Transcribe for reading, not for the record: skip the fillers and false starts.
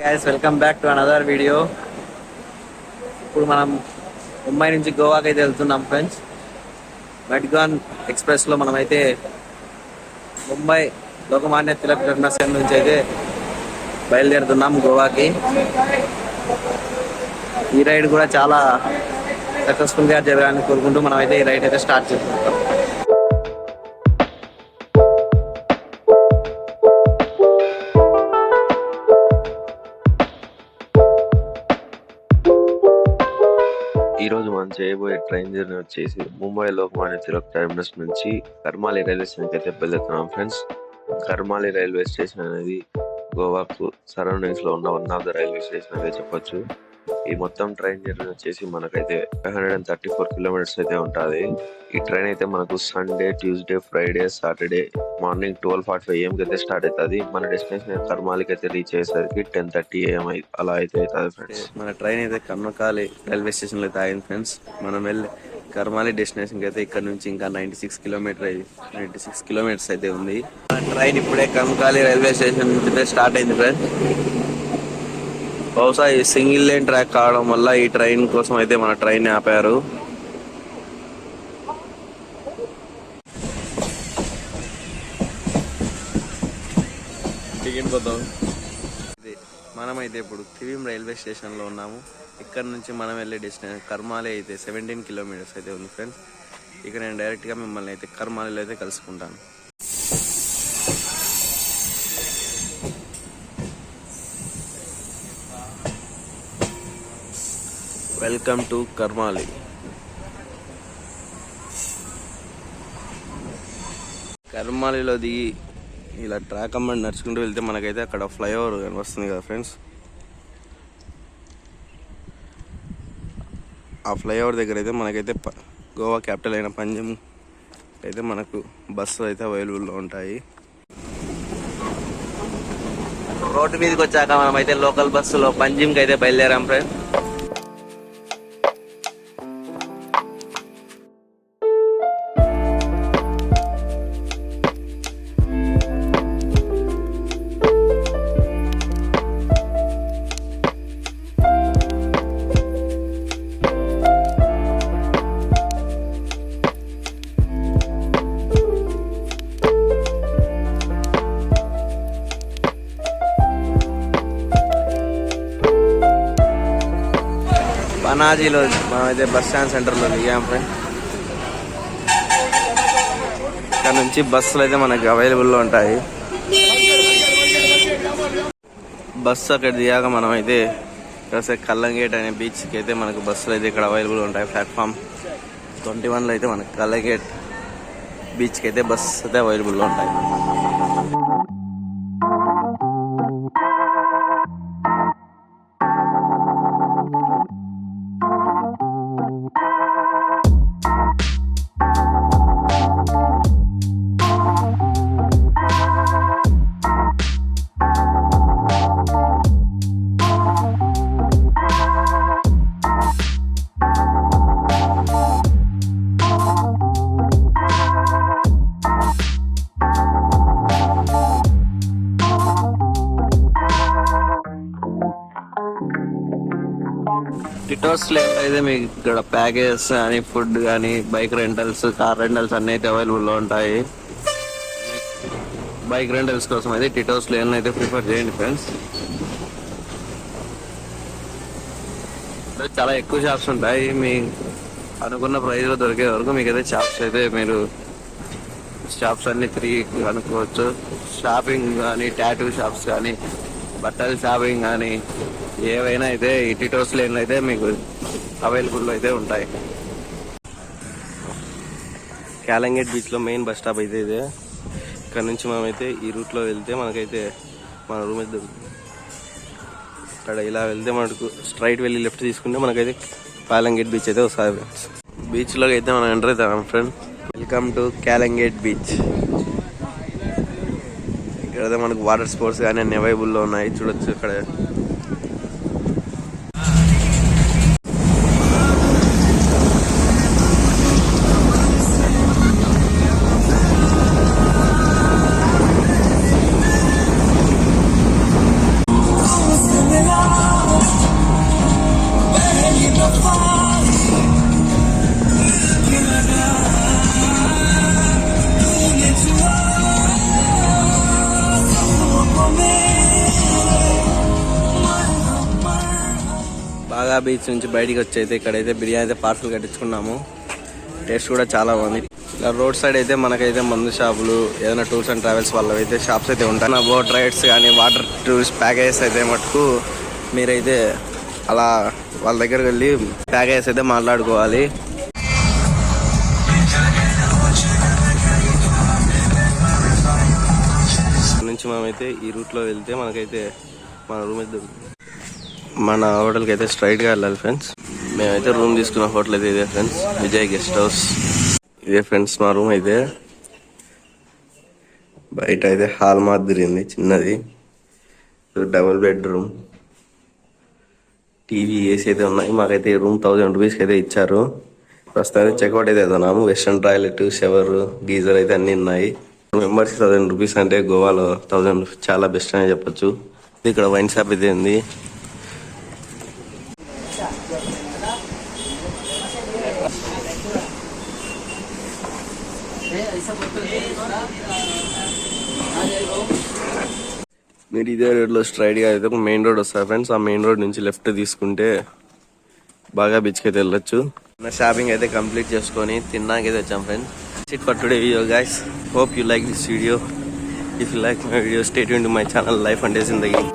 Guys welcome back to another video. ఇప్పుడు మనం ముంబై నుంచి గోవాకి అయితే వెళ్తున్నాం ఫ్రెండ్స్. మెడ్గాన్ ఎక్స్ప్రెస్లో మనమైతే ముంబై లోకమాన్య తిలక్ టెర్మినస్ నుంచి అయితే బయలుదేరుతున్నాం గోవాకి. ఈ రైడ్ కూడా చాలా సక్సెస్ఫుల్గా జరగాలని కోరుకుంటూ మనమైతే ఈ రైడ్ అయితే స్టార్ట్ చేసుకుంటాం. ఈ రోజు మనం చేయబోయే ట్రైన్ జర్నీ వచ్చేసి ముంబై లోకమాన్య తిలక్ టెర్మినస్ నుంచి కర్మాలి రైల్వే స్టేషన్కి అయితే వెళ్తున్నాం ఫ్రెండ్స్. కర్మాలి రైల్వే స్టేషన్ అనేది గోవాకు సరౌండింగ్స్ లో ఉన్న one of the railway station అయితే చెప్పొచ్చు. ఈ మొత్తం ట్రైన్ జర్నీ వచ్చేసి మనకైతే 534 కిలోమీటర్స్ అయితే ఉంటుంది. ఈ ట్రైన్ అయితే మనకు Sunday, Tuesday, Friday, Saturday morning 12:45 AM అయితే స్టార్ట్ అవుతుంది. మన డెస్టినేషన్ కర్మాలికి అయితే రీచ్ అయ్యేసరికి 10:30 AM అలా అయితే అవుతుంది ఫ్రెండ్స్. మన ట్రైన్ అయితే కర్మకాలి రైల్వే స్టేషన్ లో అయితే ఆగింది ఫ్రెండ్స్. మనం వెళ్ళి కర్మాలి డెస్టినేషన్ అయితే ఇక్కడ నుంచి ఇంకా 96 కిలోమీటర్స్ అయితే ఉంది. ట్రైన్ ఇప్పుడే కర్మకాలి రైల్వే స్టేషన్ నుంచి స్టార్ట్ అయింది ఫ్రెండ్స్. బహుశా ఈ సింగిల్ లేన్ ట్రాక్ కావడం వల్ల ఈ ట్రైన్ కోసం అయితే మన ట్రైన్ ఆపారు. మనమైతే ఇప్పుడు కివీం రైల్వే స్టేషన్ లో ఉన్నాము. ఇక్కడ నుంచి మనం వెళ్ళే డెస్టినేషన్ కర్మాలి అయితే 17 కిలోమీటర్స్ అయితే ఉంది ఫ్రెండ్స్. ఇక నేను డైరెక్ట్ గా మిమ్మల్ని అయితే కర్మాలిలో అయితే కలుసుకుంటాను. Welcome to కర్మాలి. కర్మాలిలో దిగి ఇలా ట్రాక్ అమ్మని నడుచుకుంటూ వెళ్తే మనకైతే అక్కడ ఫ్లైఓవర్ వస్తుంది కదా ఫ్రెండ్స్. ఆ ఫ్లైఓవర్ దగ్గర అయితే మనకైతే గోవా క్యాపిటల్ అయిన పంజిమ్ అయితే మనకు బస్సు అయితే అవైలబుల్లో ఉంటాయి. రోడ్డు మీదకి వచ్చాక మనమైతే లోకల్ బస్సులో పంజిమ్కి అయితే బయలుదేరాం ఫ్రెండ్స్. పనాజీలో మనమైతే బస్ స్టాండ్ సెంటర్లో దిగాం ఫ్రెండ్. ఇక్కడ నుంచి బస్సులు అయితే మనకి అవైలబుల్లో ఉంటాయి. బస్సు అక్కడ దిగాక మనమైతే ఇక్కడ కల్లంగేట్ అనే బీచ్కి అయితే మనకు బస్సులు అయితే ఇక్కడ అవైలబుల్ ఉంటాయి. ప్లాట్ఫామ్ 21లో అయితే మనకి కల్లంగేట్ బీచ్కి అయితే బస్సు అయితే అవైలబుల్లో ఉంటాయి. టిటోస్ లేన్ అయితే మీకు ఇక్కడ ప్యాకేజెస్ కానీ ఫుడ్ కానీ బైక్ రెంటల్స్, కార్ రెంటల్స్ అన్ని అయితే అవైలబుల్లో ఉంటాయి. బైక్ రెంటల్స్ కోసం అయితే టిటోస్ లేన్ అయితే ప్రిఫర్ చేయండి ఫ్రెండ్స్. చాలా ఎక్కువ షాప్స్ ఉంటాయి. మీ అనుకున్న ప్రైస్లో దొరికే వరకు మీకైతే షాప్స్ అన్ని తిరిగి అనుకోవచ్చు. షాపింగ్ కానీ, టాటూ షాప్స్ కానీ, బట్టల షాపింగ్ కానీ ఏవైనా అయితే ఈ టిటోస్ లేన్లో అయితే మీకు అవైలబుల్ అయితే ఉంటాయి. క్యాలంగేట్ బీచ్లో మెయిన్ బస్ స్టాప్ అయితే ఇదే. ఇక్కడ నుంచి మనమైతే ఈ రూట్లో వెళ్తే మనకైతే మన రూమ్ అయితే దొరుకుతుంది. ఇక్కడ ఇలా వెళ్తే మనకు స్ట్రైట్ వెళ్ళి లెఫ్ట్ తీసుకుంటే మనకైతే క్యాలంగేట్ బీచ్ అయితే వస్తుంది ఫ్రెండ్స్. బీచ్లోకి అయితే మనం ఎంటర్ అవుతాం friend. Welcome to Calangute beach. ఇక్కడ మనకు వాటర్ స్పోర్ట్స్ కానీ అన్ని అవైలబుల్లో ఉన్నాయి, చూడొచ్చు. ఇక్కడ బాగా బీచ్ నుంచి బయటికి వచ్చి అయితే ఇక్కడైతే బిర్యానీ అయితే పార్సల్ కట్టించుకున్నాము. టేస్ట్ కూడా చాలా బాగుంది. ఇలా రోడ్ సైడ్ అయితే మనకైతే మందు షాపులు, ఏదైనా టూర్స్ అండ్ ట్రావెల్స్ వాళ్ళవి అయితే షాప్స్ అయితే ఉంటాయి. బోట్ రైడ్స్ కానీ వాటర్ టూరిస్ట్ ప్యాకేజెస్ అయితే మటుకు మీరైతే అలా వాళ్ళ దగ్గరికి వెళ్ళి ప్యాకేజెస్ అయితే మాట్లాడుకోవాలి. నుంచి మనమైతే ఈ రూట్లో వెళ్తే మనకైతే మన రూమ్ అయితే దొరుకుతుంది. మన హోటల్కి అయితే స్ట్రైట్గా వెళ్ళాలి ఫ్రెండ్స్. మేమైతే రూమ్ తీసుకున్న హోటల్ అయితే ఇదే ఫ్రెండ్స్, విజయ్ గెస్ట్ హౌస్. ఇదే ఫ్రెండ్స్ మా రూమ్ అయితే. బయట అయితే హాల్ మాదిరి ఉంది చిన్నది, డబుల్ బెడ్రూమ్, టీవీ, ఏసీ అయితే ఉన్నాయి. మాకైతే రూమ్ 1000 రూపీస్కి అయితే ఇచ్చారు. ప్రస్తుతం అయితే చెక్అవుట్ అయితే అవుతున్నాము. వెస్ట్రన్ టాయిలెట్, షవర్, గీజర్ అయితే అన్నీ ఉన్నాయి. మెంబర్స్కి 1000 రూపీస్ అంటే గోవాలో 1000 చాలా బెస్ట్ అనే చెప్పొచ్చు. ఇక్కడ వైన్ షాప్ అయితే ఉంది. మీరు ఇదే రోడ్లో స్ట్రైట్గా అయితే ఒక మెయిన్ రోడ్ వస్తారు ఫ్రెండ్స్. ఆ మెయిన్ రోడ్ నుంచి లెఫ్ట్ తీసుకుంటే బాగా బీచ్కి అయితే వెళ్ళొచ్చు. నా షాపింగ్ అయితే కంప్లీట్ చేసుకొని తిన్నాకైతే వచ్చాం friends. It for today video guys. Hope you like this video. If you like my video, stay tuned to my channel Life and Days in the Game.